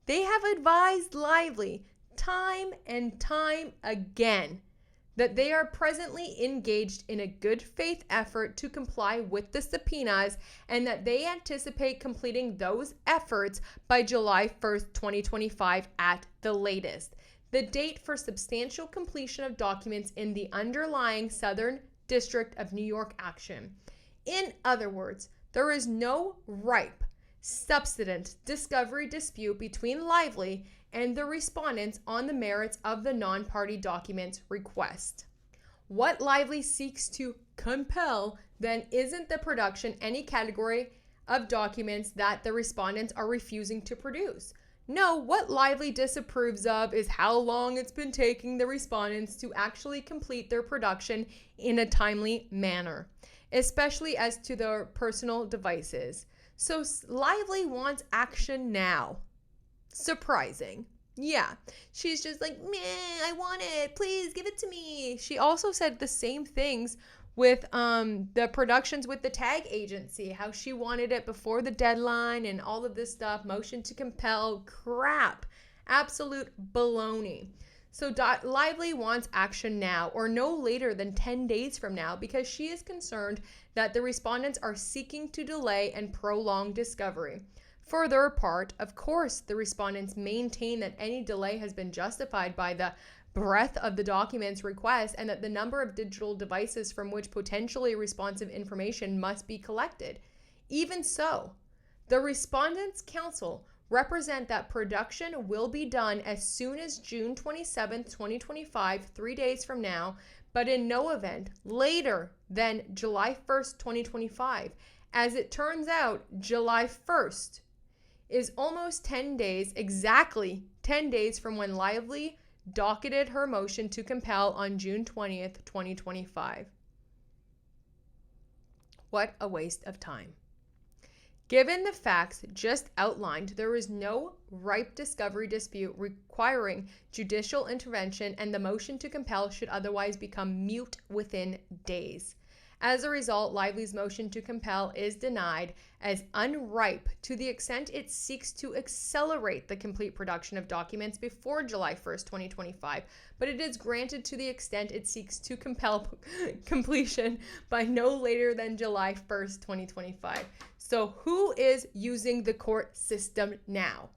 They have advised Lively time and time again that they are presently engaged in a good faith effort to comply with the subpoenas and that they anticipate completing those efforts by July 1st, 2025 at the latest, the date for substantial completion of documents in the underlying Southern District of New York action. In other words, there is no ripe, substantive discovery dispute between Lively and the respondents on the merits of the non-party documents request. What Lively seeks to compel then isn't the production any category of documents that the respondents are refusing to produce. No, what Lively disapproves of is how long it's been taking the respondents to actually complete their production in a timely manner, especially as to their personal devices. So Lively wants action now. Surprising. Yeah, she's just like, meh, I want it. Please give it to me. She also said the same things with the productions with the tag agency, how she wanted it before the deadline and all of this stuff, motion to compel, crap, absolute baloney. So Lively wants action now or no later than 10 days from now because she is concerned that the respondents are seeking to delay and prolong discovery. For their part, of course, the respondents maintain that any delay has been justified by the breadth of the documents request and that the number of digital devices from which potentially responsive information must be collected. Even so, the respondents' counsel represent that production will be done as soon as June 27, 2025, 3 days from now, but in no event later than July 1st, 2025. As it turns out, July 1st is almost 10 days, exactly 10 days from when Lively docketed her motion to compel on June 20th, 2025. What a waste of time. Given the facts just outlined, there is no ripe discovery dispute requiring judicial intervention, and the motion to compel should otherwise become moot within days. As a result, Lively's motion to compel is denied as unripe to the extent it seeks to accelerate the complete production of documents before July 1st, 2025, but it is granted to the extent it seeks to compel completion by no later than July 1st, 2025. So who is using the court system now?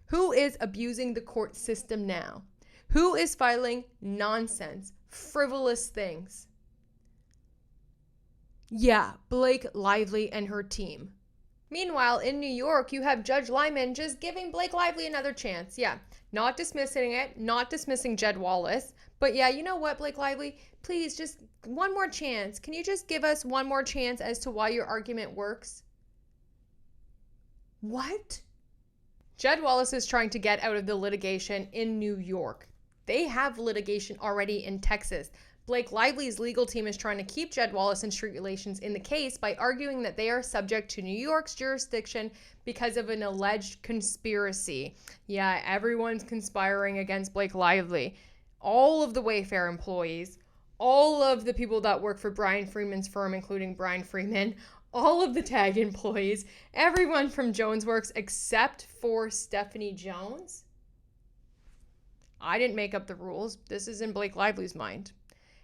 Who is abusing the court system now? Who is filing nonsense, frivolous things? Yeah, Blake Lively and her team. Meanwhile, in New York, you have Judge Lyman just giving Blake Lively another chance. Yeah, not dismissing it, not dismissing Jed Wallace. But yeah, you know what, Blake Lively? Please, just one more chance. Can you just give us one more chance as to why your argument works? What? Jed Wallace is trying to get out of the litigation in New York. They have litigation already in Texas. Blake Lively's legal team is trying to keep Jed Wallace and Street Relations in the case by arguing that they are subject to New York's jurisdiction because of an alleged conspiracy. Yeah, everyone's conspiring against Blake Lively. All of the Wayfair employees, all of the people that work for Brian Freeman's firm, including Brian Freeman, all of the tag employees, everyone from Jonesworks except for Stephanie Jones. I didn't make up the rules. This is in Blake Lively's mind.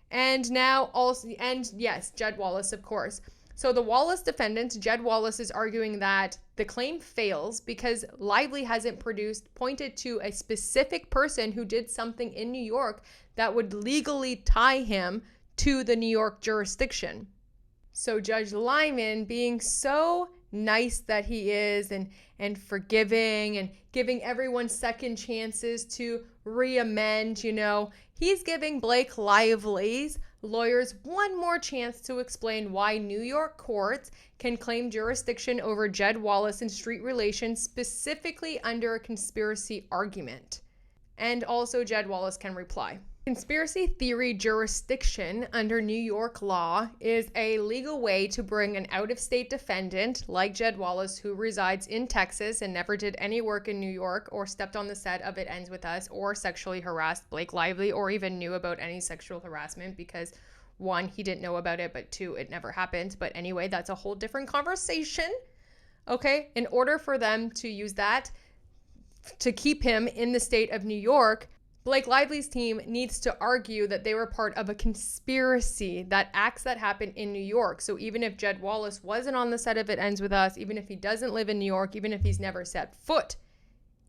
And now also, and yes, Jed Wallace, of course. So the Wallace defendant, Jed Wallace, is arguing that the claim fails because Lively hasn't pointed to a specific person who did something in New York that would legally tie him to the New York jurisdiction. So Judge Lyman, being so nice that he is and forgiving and giving everyone second chances to re-amend, he's giving Blake Lively's lawyers one more chance to explain why New York courts can claim jurisdiction over Jed Wallace and street relations specifically under a conspiracy argument. And also Jed Wallace can reply. Conspiracy theory jurisdiction under New York law is a legal way to bring an out-of-state defendant like Jed Wallace, who resides in Texas and never did any work in New York or stepped on the set of It Ends With Us or sexually harassed Blake Lively or even knew about any sexual harassment because, one, he didn't know about it, but two, it never happened. But anyway, that's a whole different conversation. Okay, in order for them to use that to keep him in the state of New York, Blake Lively's team needs to argue that they were part of a conspiracy, that acts that happened in New York. So even if Jed Wallace wasn't on the set of It Ends With Us, even if he doesn't live in New York, even if he's never set foot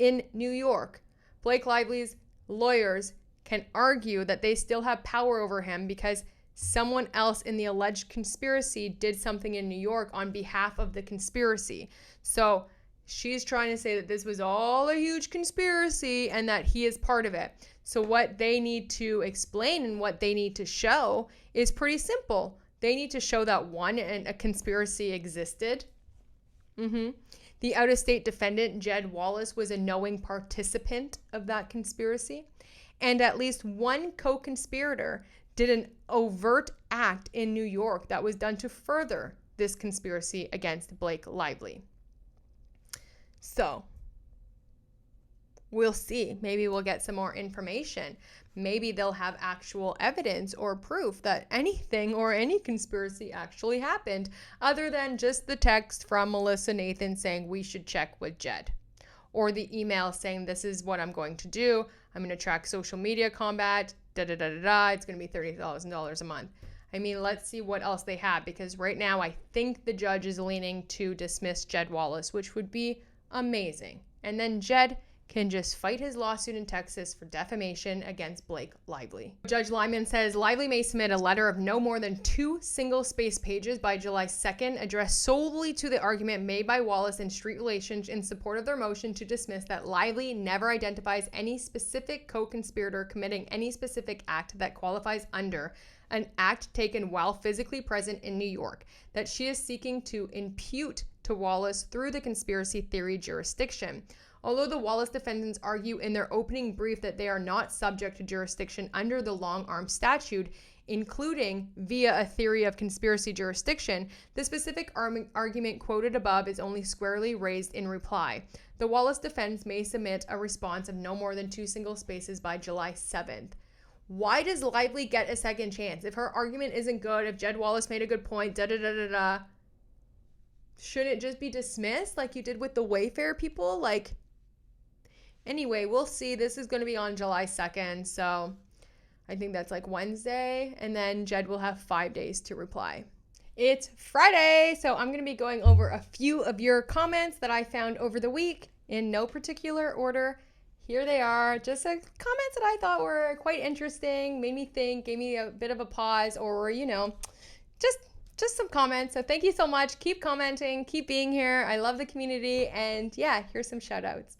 in New York, Blake Lively's lawyers can argue that they still have power over him because someone else in the alleged conspiracy did something in New York on behalf of the conspiracy. So she's trying to say that this was all a huge conspiracy and that he is part of it. So what they need to explain and what they need to show is pretty simple. They need to show that, one, a conspiracy existed. The out-of-state defendant, Jed Wallace, was a knowing participant of that conspiracy. And at least one co-conspirator did an overt act in New York that was done to further this conspiracy against Blake Lively. So we'll see. Maybe we'll get some more information. Maybe they'll have actual evidence or proof that anything or any conspiracy actually happened, other than just the text from Melissa Nathan saying we should check with Jed, or the email saying this is what I'm going to do. I'm going to track social media combat, It's going to be $30,000 a month. I mean, let's see what else they have, because right now I think the judge is leaning to dismiss Jed Wallace, which would be amazing. And then Jed can just fight his lawsuit in Texas for defamation against Blake Lively. Judge Lyman says Lively may submit a letter of no more than 2 single-space pages by July 2nd, addressed solely to the argument made by Wallace and Street Relations in support of their motion to dismiss that Lively never identifies any specific co-conspirator committing any specific act that qualifies under an act taken while physically present in New York, that she is seeking to impute to Wallace through the conspiracy theory jurisdiction. Although the Wallace defendants argue in their opening brief that they are not subject to jurisdiction under the long-arm statute, including via a theory of conspiracy jurisdiction, the specific argument quoted above is only squarely raised in reply. The Wallace defense may submit a response of no more than 2 single spaces by July 7th. Why does Lively get a second chance? If her argument isn't good, if Jed Wallace made a good point, shouldn't it just be dismissed like you did with the Wayfair people? Anyway, we'll see. This is going to be on July 2nd, so I think that's Wednesday, and then Jed will have 5 days to reply. It's Friday, so I'm going to be going over a few of your comments that I found over the week in no particular order. Here they are, just comments that I thought were quite interesting, made me think, gave me a bit of a pause, or, just some comments. So thank you so much. Keep commenting, keep being here. I love the community, and yeah, here's some shout outs.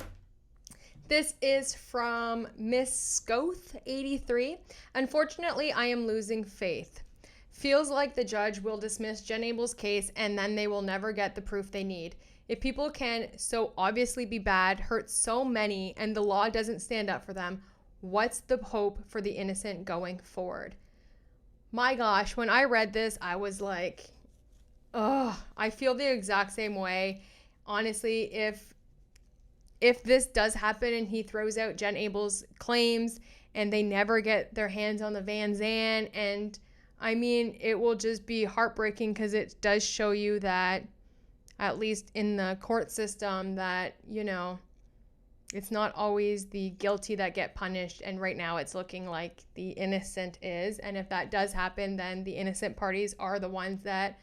This is from Miss Scoth 83. Unfortunately, I am losing faith. Feels like the judge will dismiss Jen Abel's case and then they will never get the proof they need. If people can so obviously be bad, hurt so many, and the law doesn't stand up for them, what's the hope for the innocent going forward? My gosh, when I read this, I was like, ugh, I feel the exact same way. Honestly, if this does happen and he throws out Jen Abel's claims and they never get their hands on the VANZAN, and I mean, it will just be heartbreaking because it does show you that, at least in the court system, that, it's not always the guilty that get punished, and right now it's looking like the innocent is. And if that does happen, then the innocent parties are the ones that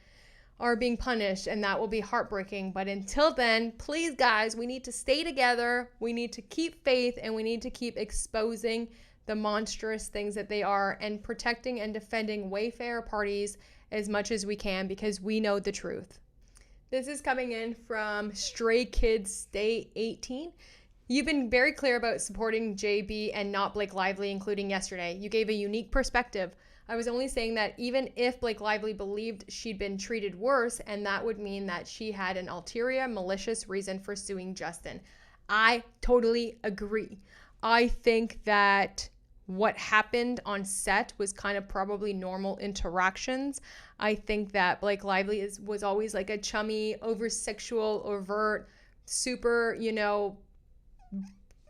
are being punished, and that will be heartbreaking. But until then, please guys, we need to stay together, we need to keep faith, and we need to keep exposing the monstrous things that they are and protecting and defending Wayfair parties as much as we can, because we know the truth. This is coming in from Stray Kids Stay 18. You've been very clear about supporting JB and not Blake Lively, including yesterday. You gave a unique perspective. I was only saying that even if Blake Lively believed she'd been treated worse, and that would mean that she had an ulterior, malicious reason for suing Justin. I totally agree. I think that what happened on set was kind of probably normal interactions. I think that Blake Lively was always like a chummy, over-sexual, overt, super,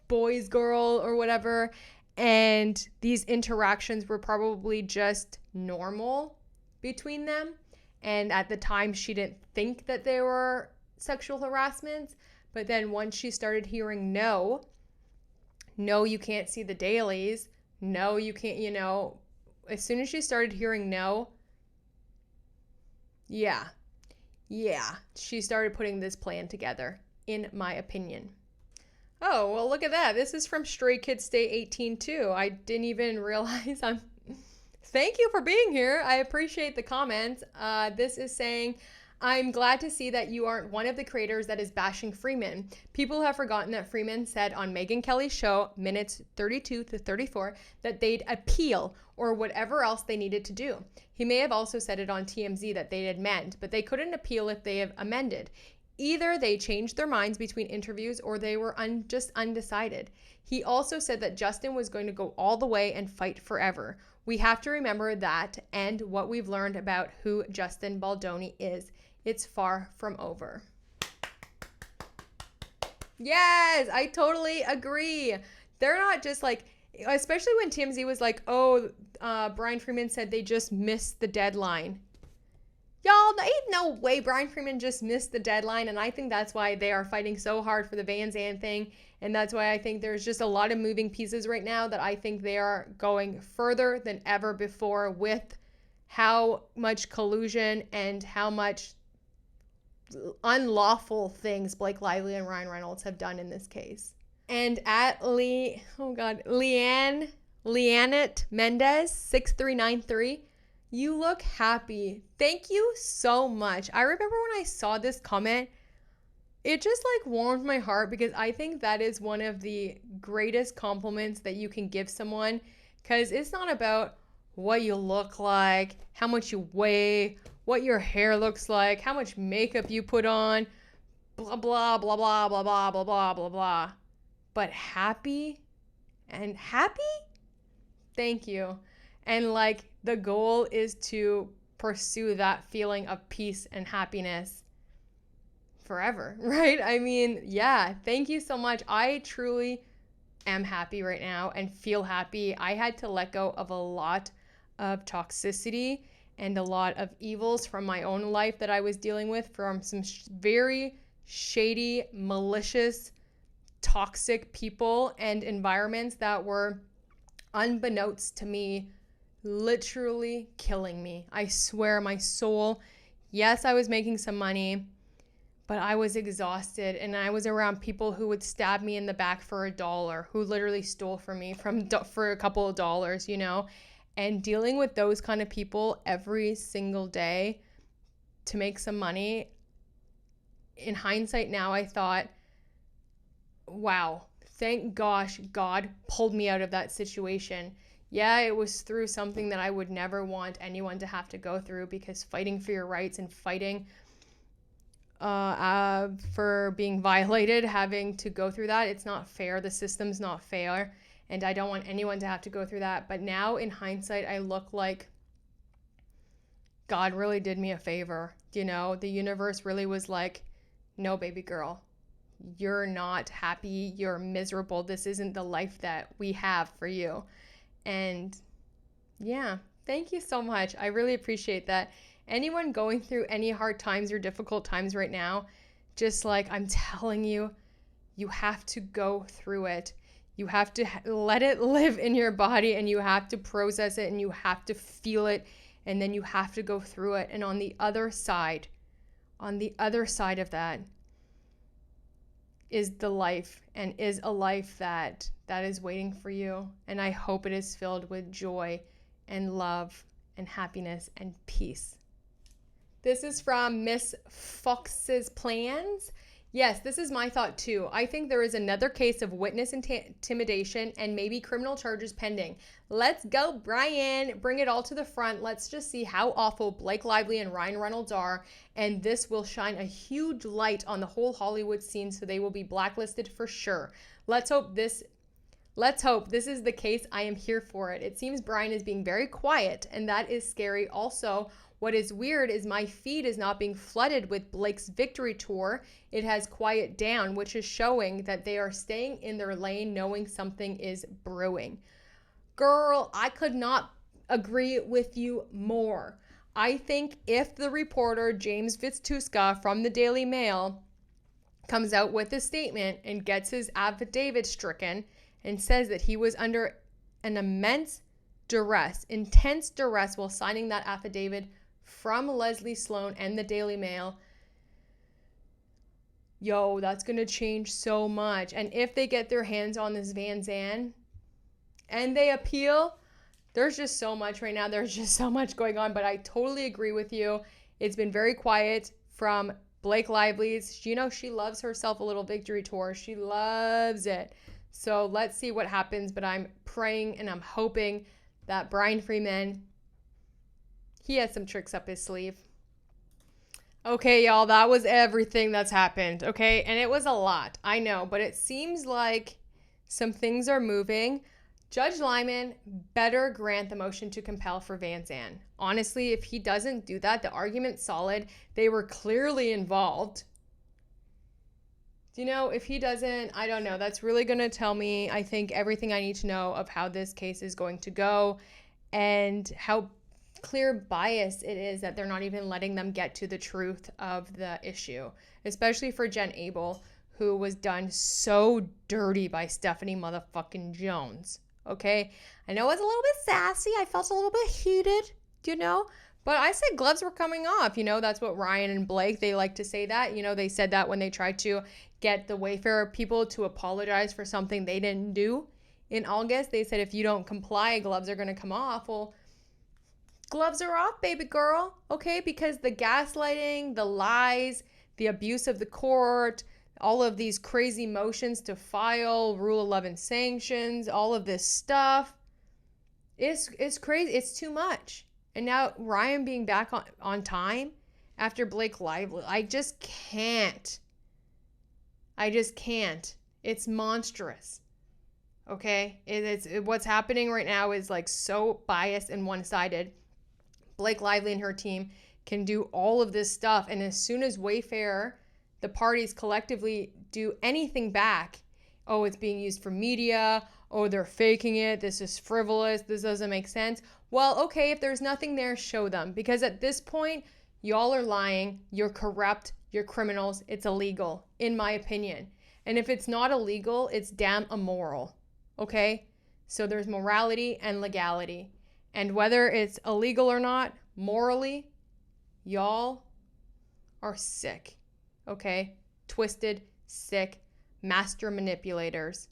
boys girl or whatever. And these interactions were probably just normal between them. And at the time, she didn't think that they were sexual harassments. But then once she started hearing no, you can't see the dailies. No, you can't, as soon as she started hearing no, yeah, she started putting this plan together, in my opinion. Oh, well, look at that. This is from Stray Kids Stay 18 too. I didn't even realize Thank you for being here. I appreciate the comments. This is saying, I'm glad to see that you aren't one of the creators that is bashing Freeman. People have forgotten that Freeman said on Megyn Kelly's show, minutes 32 to 34, that they'd appeal or whatever else they needed to do. He may have also said it on TMZ that they'd amend, but they couldn't appeal if they have amended. Either they changed their minds between interviews or they were just undecided. He also said that Justin was going to go all the way and fight forever. We have to remember that and what we've learned about who Justin Baldoni is. It's far from over. Yes, I totally agree. They're not just like, especially when TMZ was like, Brian Freeman said they just missed the deadline. Y'all, ain't no way Brian Freeman just missed the deadline, and I think that's why they are fighting so hard for the VANZAN thing, and that's why I think there's just a lot of moving pieces right now that I think they are going further than ever before with how much collusion and how much unlawful things Blake Lively and Ryan Reynolds have done in this case. And at Leanette Mendez 6393, you look happy. Thank you so much. I remember when I saw this comment, it just warmed my heart because I think that is one of the greatest compliments that you can give someone, because it's not about what you look like, how much you weigh, what your hair looks like, how much makeup you put on, blah, blah, blah, blah, blah, blah, blah, blah, blah, blah. But happy? Thank you. And the goal is to pursue that feeling of peace and happiness forever, right? I mean, yeah, thank you so much. I truly am happy right now and feel happy. I had to let go of a lot of toxicity and a lot of evils from my own life that I was dealing with from some very shady, malicious, toxic people and environments that were, unbeknownst to me, literally killing me. I swear, my soul. Yes, I was making some money, but I was exhausted, and I was around people who would stab me in the back for $1, who literally stole from me for a couple of dollars, and dealing with those kind of people every single day to make some money. In hindsight now, I thought, wow, thank gosh God pulled me out of that situation. Yeah, it was through something that I would never want anyone to have to go through, because fighting for your rights and fighting for being violated, having to go through that, it's not fair. The system's not fair, and I don't want anyone to have to go through that. But now in hindsight, I look like God really did me a favor. The universe really was like, no, baby girl, you're not happy. You're miserable. This isn't the life that we have for you. And yeah, thank you so much. I really appreciate that. Anyone going through any hard times or difficult times right now, just I'm telling you, you have to go through it. You have to let it live in your body, and you have to process it, and you have to feel it, and then you have to go through it. And on the other side of that is the life, and is a life that is waiting for you. And I hope it is filled with joy and love and happiness and peace. This is from Miss Fox's Plans. Yes, this is my thought too. I think there is another case of witness intimidation and maybe criminal charges pending. Let's go, Brian. Bring it all to the front. Let's just see how awful Blake Lively and Ryan Reynolds are. And this will shine a huge light on the whole Hollywood scene, so they will be blacklisted for sure. Let's hope this is the case. I am here for it. It seems Brian is being very quiet, and that is scary. Also, what is weird is my feed is not being flooded with Blake's victory tour. It has quiet down, which is showing that they are staying in their lane knowing something is brewing. Girl, I could not agree with you more. I think if the reporter James Vitstuska from the Daily Mail comes out with a statement and gets his affidavit stricken and says that he was under an intense duress while signing that affidavit from Leslie Sloan and the Daily Mail, yo, that's going to change so much. And if they get their hands on this VANZAN and they appeal, there's just so much right now. There's just so much going on, but I totally agree with you. It's been very quiet from Blake Lively's. You know, she loves herself a little victory tour. She loves it. So let's see what happens, but I'm praying and I'm hoping that Brian Freeman, he has some tricks up his sleeve. Okay, y'all, that was everything that's happened, okay? And it was a lot, I know, but it seems like some things are moving. Judge Lyman better grant the motion to compel for VANZAN. Honestly, if he doesn't do that, the argument's solid. They were clearly involved. You know, if he doesn't, I don't know. That's really going to tell me, I think, everything I need to know of how this case is going to go and how clear bias it is that they're not even letting them get to the truth of the issue, especially for Jen Abel, who was done so dirty by Stephanie motherfucking Jones. Okay? I know it was a little bit sassy. I felt a little bit heated, you know? But I said gloves were coming off. You know, that's what Ryan and Blake, they like to say that. You know, they said that when they tried to get the Wayfarer people to apologize for something they didn't do in August. They said if you don't comply, gloves are going to come off. Well, gloves are off, baby girl. Okay? Because the gaslighting, the lies, the abuse of the court, all of these crazy motions to file Rule 11 sanctions, all of this stuff, it's crazy. It's too much. And now Ryan being back on time after Blake Lively, I just can't. It's monstrous. Okay? What's happening right now is like so biased and one-sided. Blake Lively and her team can do all of this stuff. And as soon as Wayfair, the parties collectively do anything back, oh, it's being used for media, oh, they're faking it, this is frivolous, this doesn't make sense. Well, okay, if there's nothing there, show them. Because at this point, y'all are lying, you're corrupt, you're criminals, it's illegal, in my opinion. And if it's not illegal, it's damn immoral, okay? So there's morality and legality. And whether it's illegal or not, morally, y'all are sick, okay? Twisted, sick, master manipulators.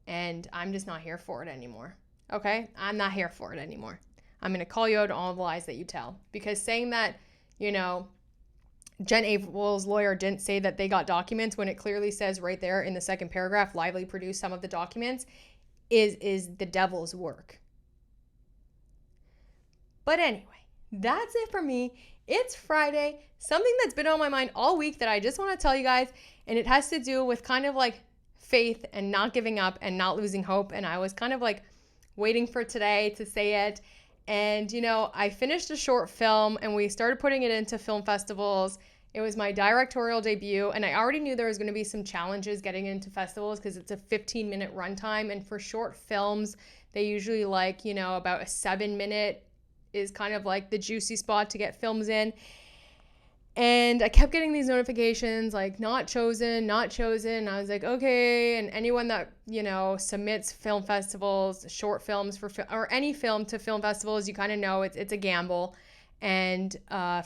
And I'm just not here for it anymore. Okay? I'm not here for it anymore. I'm going to call you out on all the lies that you tell. Because saying that, you know, Jen Abel's lawyer didn't say that they got documents when it clearly says right there in the second paragraph, Lively produced some of the documents, is the devil's work. But anyway, that's it for me. It's Friday. Something that's been on my mind all week that I just want to tell you guys, and it has to do with kind of like faith and not giving up and not losing hope. And I was kind of like waiting for today to say it. And, you know, I finished a short film and we started putting it into film festivals. It was my directorial debut, and I already knew there was going to be some challenges getting into festivals because it's a 15-minute runtime. And for short films, they usually like, you know, about a 7-minute is kind of like the juicy spot to get films in. And I kept getting these notifications like not chosen. I was like, okay. And anyone that, you know, submits film festivals, short films or any film to film festivals, you kind of know it's a gamble. And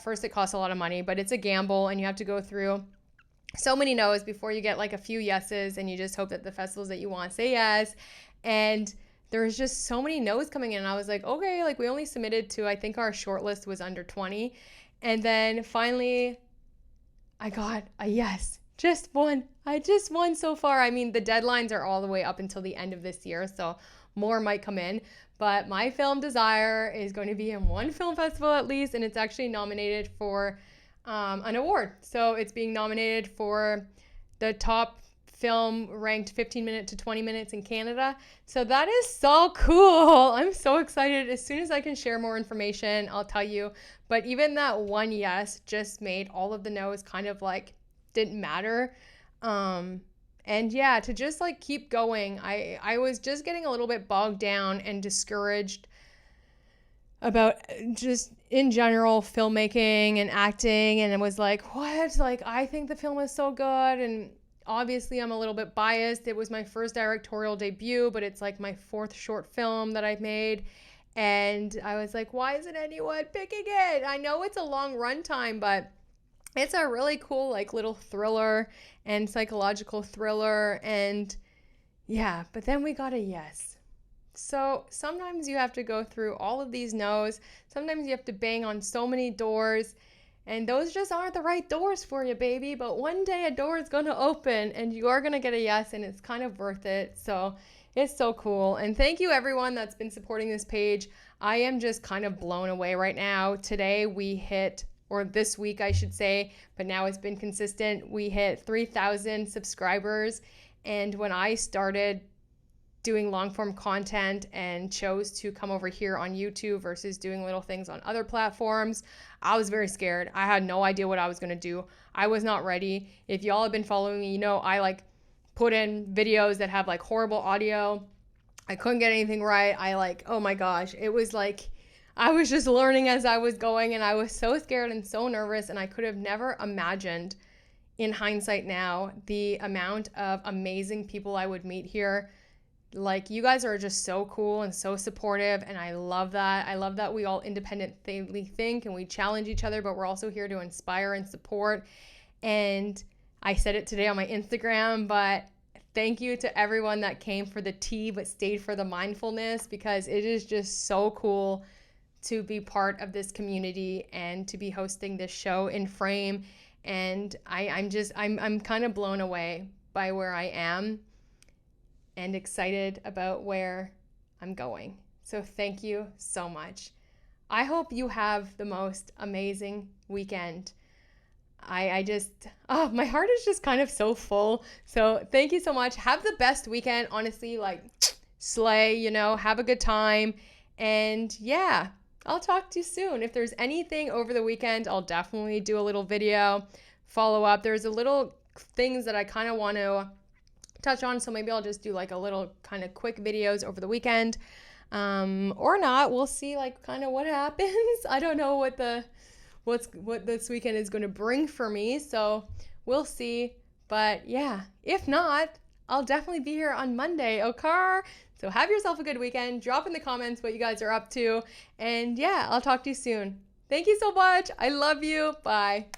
first it costs a lot of money, but it's a gamble, and you have to go through so many no's before you get like a few yeses, and you just hope that the festivals that you want say yes. And there was just so many no's coming in. And I was like, okay, like we only submitted to, I think our short list was under 20. And then finally, I got a yes. Just one. I just won so far. I mean, the deadlines are all the way up until the end of this year, so more might come in. But my film Desire is going to be in one film festival at least, and it's actually nominated for an award. So it's being nominated for the top film ranked 15 minutes to 20 minutes in Canada. So that is so cool. I'm so excited. As soon as I can share more information, I'll tell you. But even that one yes just made all of the no's kind of like didn't matter. And yeah, to just like keep going. I was just getting a little bit bogged down and discouraged about just in general filmmaking and acting, and it was like, what? Like, I think the film is so good, and obviously I'm a little bit biased. It was my first directorial debut, but it's like my fourth short film that I've made, and I was like, why isn't anyone picking it? I know it's a long runtime, but it's a really cool like little thriller and psychological thriller, and yeah, but then we got a yes. So sometimes you have to go through all of these no's. Sometimes you have to bang on so many doors, and those just aren't the right doors for you, baby. But one day a door is going to open and you are going to get a yes, and it's kind of worth it. So it's so cool. And thank you everyone that's been supporting this page. I am just kind of blown away right now. Today we hit, or this week I should say, but now it's been consistent, we hit 3,000 subscribers. And when I started doing long form content and chose to come over here on YouTube versus doing little things on other platforms, I was very scared. I had no idea what I was going to do. I was not ready. If y'all have been following me, you know I like put in videos that have like horrible audio. I couldn't get anything right. I like, oh my gosh, it was like I was just learning as I was going, and I was so scared and so nervous, and I could have never imagined in hindsight now the amount of amazing people I would meet here. Like, you guys are just so cool and so supportive, and I love that. I love that we all independently think and we challenge each other, but we're also here to inspire and support. And I said it today on my Instagram, but thank you to everyone that came for the tea but stayed for the mindfulness, because it is just so cool to be part of this community and to be hosting this show in Frame. And I'm kind of blown away by where I am and excited about where I'm going. So thank you so much. I hope you have the most amazing weekend. My heart is just kind of so full. So thank you so much. Have the best weekend. Honestly, like, slay, you know, have a good time. And yeah, I'll talk to you soon. If there's anything over the weekend, I'll definitely do a little video, follow up. There's a little things that I kind of want to touch on, so maybe I'll just do like a little kind of quick videos over the weekend, or not. We'll see like kind of what happens. I don't know what this weekend is going to bring for me, so we'll see. But yeah, if not, I'll definitely be here on Monday, okay? So have yourself a good weekend. Drop in the comments what you guys are up to, and yeah, I'll talk to you soon. Thank you so much. I love you. Bye.